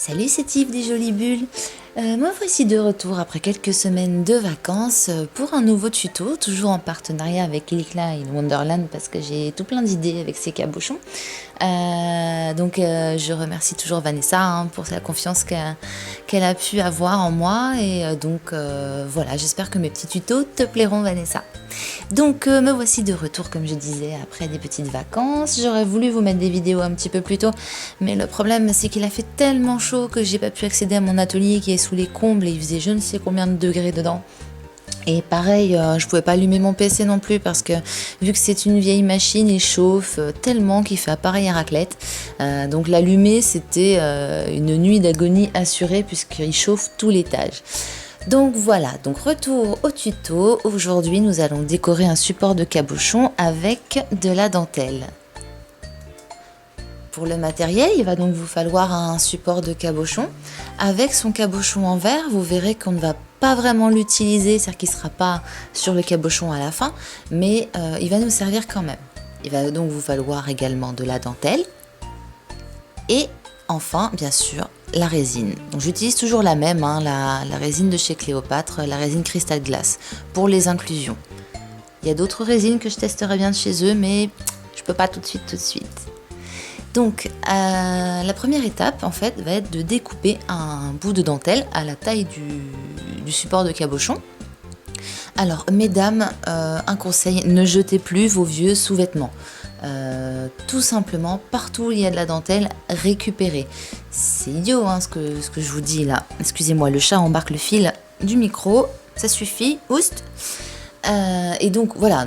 Salut, c'est Yves des Jolies Bulles. Me voici de retour après quelques semaines de vacances pour un nouveau tuto, toujours en partenariat avec Lickla in Wonderland parce que j'ai tout plein d'idées avec ces cabochons. Je remercie toujours Vanessa pour la confiance qu'elle a pu avoir en moi et voilà, j'espère que mes petits tutos te plairont, Vanessa. Donc me voici de retour, comme je disais, après des petites vacances. J'aurais voulu vous mettre des vidéos un petit peu plus tôt, mais le problème c'est qu'il a fait tellement chaud que j'ai pas pu accéder à mon atelier qui est sous les combles et il faisait je ne sais combien de degrés dedans. Et pareil, je pouvais pas allumer mon PC non plus parce que vu que c'est une vieille machine, il chauffe tellement qu'il fait appareil à raclette. Donc l'allumer, c'était une nuit d'agonie assurée puisqu'il chauffe tout l'étage. Donc voilà, donc retour au tuto. Aujourd'hui, nous allons décorer un support de cabochon avec de la dentelle. Pour le matériel, il va donc vous falloir un support de cabochon. Avec son cabochon en verre, vous verrez qu'on ne va pas vraiment l'utiliser, c'est-à-dire qu'il ne sera pas sur le cabochon à la fin, mais il va nous servir quand même. Il va donc vous falloir également de la dentelle et enfin, bien sûr, la résine. Donc j'utilise toujours la même, la résine de chez Cléopâtre, la résine Crystal Glass, pour les inclusions. Il y a d'autres résines que je testerai bien de chez eux, mais je peux pas tout de suite. Donc la première étape en fait va être de découper un bout de dentelle à la taille du support de cabochon. Alors mesdames, un conseil, ne jetez plus vos vieux sous-vêtements. Tout simplement, partout où il y a de la dentelle, récupérez. C'est idiot ce que je vous dis là. Excusez-moi, le chat embarque le fil du micro, ça suffit, oust. Et donc voilà,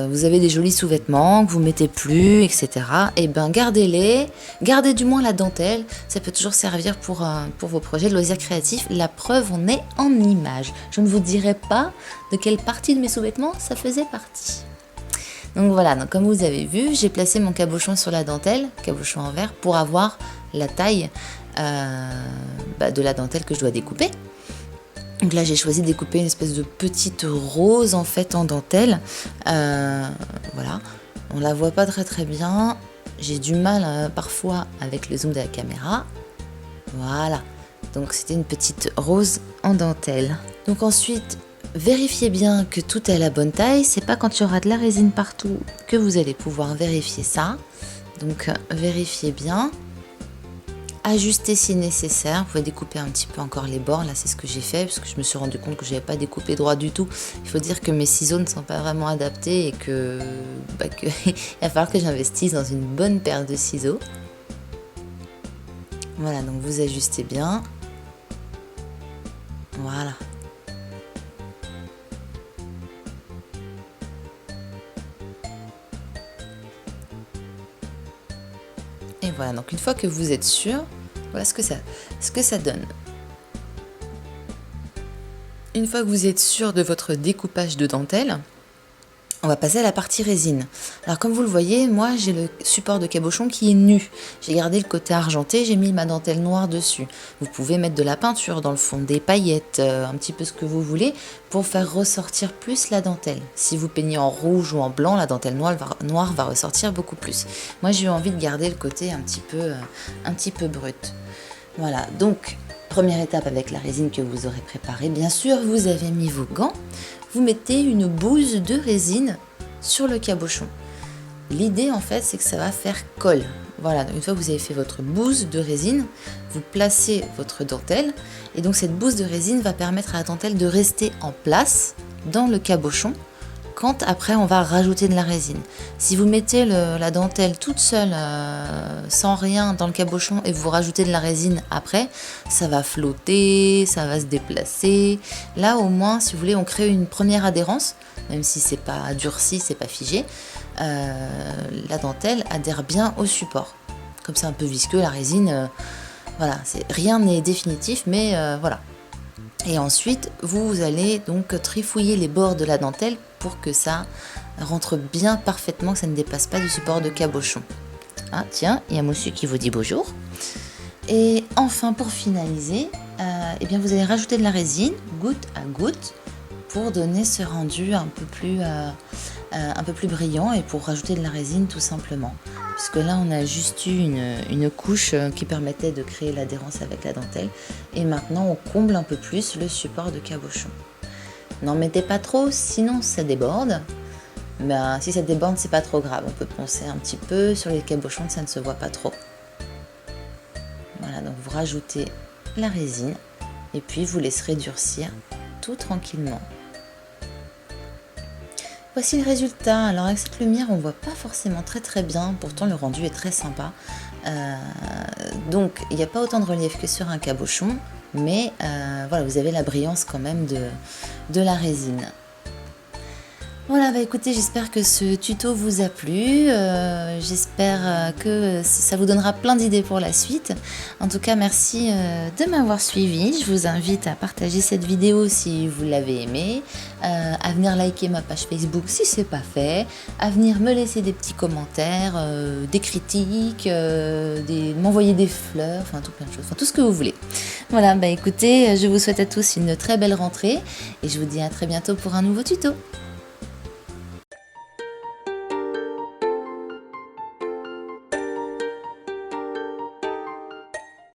vous avez des jolis sous-vêtements que vous mettez plus, etc. Et ben gardez-les, gardez du moins la dentelle, ça peut toujours servir pour vos projets de loisirs créatifs. La preuve en est en image. Je ne vous dirai pas de quelle partie de mes sous-vêtements ça faisait partie. Donc voilà, comme vous avez vu, j'ai placé mon cabochon sur la dentelle, cabochon en verre, pour avoir la taille de la dentelle que je dois découper. Donc là, j'ai choisi de découper une espèce de petite rose en fait en dentelle. Voilà, on la voit pas très bien. J'ai du mal parfois avec le zoom de la caméra. Voilà, donc c'était une petite rose en dentelle. Donc ensuite, vérifiez bien que tout est à la bonne taille. C'est pas quand il y aura de la résine partout que vous allez pouvoir vérifier ça. Donc vérifiez bien. Ajustez si nécessaire, vous pouvez découper un petit peu encore les bords, là c'est ce que j'ai fait parce que je me suis rendu compte que je n'avais pas découpé droit du tout. Il faut dire que mes ciseaux ne sont pas vraiment adaptés et que il va falloir que j'investisse dans une bonne paire de ciseaux. Voilà, donc vous ajustez bien. Voilà. Et voilà, donc une fois que vous êtes sûr, voilà ce que ça donne. Une fois que vous êtes sûr de votre découpage de dentelle, on va passer à la partie résine. Alors comme vous le voyez, moi j'ai le support de cabochon qui est nu. J'ai gardé le côté argenté, j'ai mis ma dentelle noire dessus. Vous pouvez mettre de la peinture dans le fond, des paillettes, un petit peu ce que vous voulez pour faire ressortir plus la dentelle. Si vous peignez en rouge ou en blanc, la dentelle noire va ressortir beaucoup plus. Moi j'ai eu envie de garder le côté un petit peu brut. Voilà, donc première étape avec la résine que vous aurez préparée. Bien sûr, vous avez mis vos gants. Vous mettez une bouse de résine sur le cabochon. L'idée en fait c'est que ça va faire colle. Voilà, donc une fois que vous avez fait votre bouse de résine, vous placez votre dentelle et donc cette bouse de résine va permettre à la dentelle de rester en place dans le cabochon quand après on va rajouter de la résine. Si vous mettez la dentelle toute seule sans rien dans le cabochon et vous rajoutez de la résine après, ça va flotter, ça va se déplacer. Là au moins, si vous voulez, on crée une première adhérence, même si c'est pas durci, c'est pas figé. La dentelle adhère bien au support. Comme c'est un peu visqueux, la résine, voilà, rien n'est définitif, mais voilà. Et ensuite, vous allez donc trifouiller les bords de la dentelle pour que ça rentre bien parfaitement, que ça ne dépasse pas du support de cabochon. Ah tiens, il y a monsieur qui vous dit bonjour. Et enfin, pour finaliser, eh bien vous allez rajouter de la résine, goutte à goutte, pour donner ce rendu un peu plus brillant et pour rajouter de la résine tout simplement. puisque là on a juste eu une couche qui permettait de créer l'adhérence avec la dentelle, et maintenant on comble un peu plus le support de cabochon. N'en mettez pas trop, sinon ça déborde. Ben, si ça déborde, c'est pas trop grave, on peut poncer un petit peu sur les cabochons, ça ne se voit pas trop. Voilà, donc vous rajoutez la résine et puis vous laisserez durcir tout tranquillement. Voici le résultat. Alors avec cette lumière, on ne voit pas forcément très bien, pourtant le rendu est très sympa. Donc il n'y a pas autant de relief que sur un cabochon, mais voilà, vous avez la brillance quand même de la résine. Voilà, bah écoutez, j'espère que ce tuto vous a plu, j'espère que ça vous donnera plein d'idées pour la suite. En tout cas, merci de m'avoir suivi. Je vous invite à partager cette vidéo si vous l'avez aimée, à venir liker ma page Facebook si ce n'est pas fait, à venir me laisser des petits commentaires, des critiques, m'envoyer des fleurs, enfin tout plein de choses, enfin tout ce que vous voulez. Voilà, bah écoutez, je vous souhaite à tous une très belle rentrée et je vous dis à très bientôt pour un nouveau tuto.